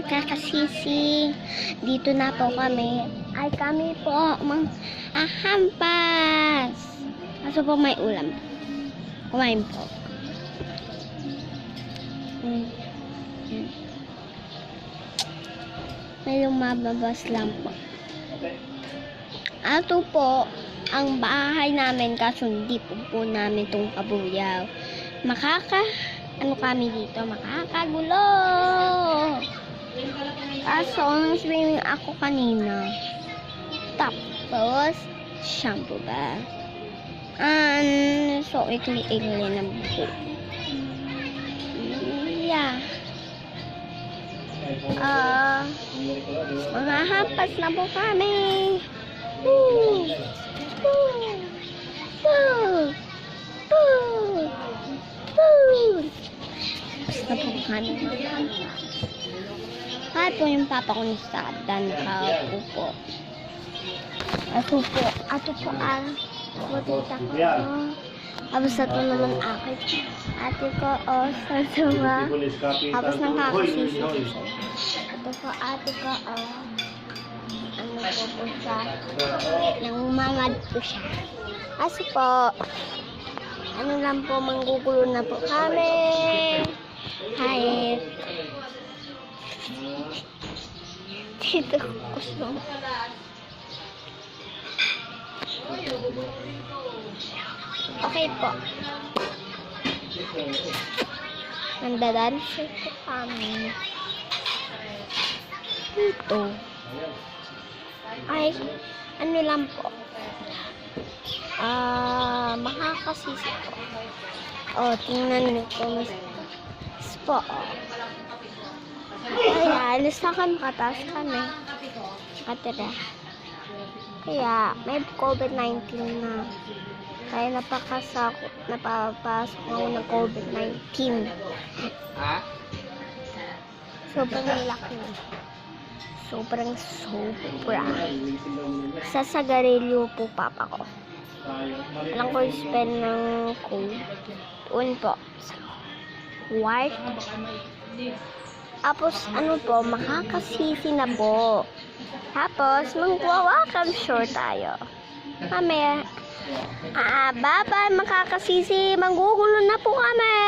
makakasisi. Dito na po kami. Ay kami po hampas. Kaso po may ulam. Kumain po. May lumababas lang po. Ato po ang bahay namin kaso hindi po namin itong kabuyaw. Ano kami dito? Makakagulo! Kaso, swimming ako kanina. Tapos, shampoo ba? So, ikli-ikli na buko. Yeah. Mahahampas na po kami. Woo! Woo! Woo! Woo! Woo! Basta po kami. Kahit po yung papa ko ni Sadan, nakaupo po. Ato po tita ko. Tapos ito naman akin. Ate ko, sasama. Tapos nakakasisi. Ito po, ate ko, ano po siya. Nangumangad po siya. Kasi po, ano lang po, manggugulo na po kami. Kahit dito ko gusto. Okay po. Nandadancer po kami. Dito. Ay, ano lang po. Makakasisi po. Tingnan niyo po. Mas po. Kaya, alis na kami, makataas kami. Katira. Kaya, may COVID-19 na. Kaya napapasok ako ng COVID-19. Sobrang laki. Sobra. Sa sagarilyo po papa ko. Alam ko yung spell ng code. Doon po. White. Tapos, makakasisi na po. Tapos, mag-welcome shore tayo. Mamaya. Bye-bye, makakasisi. Manggugulo na po kami.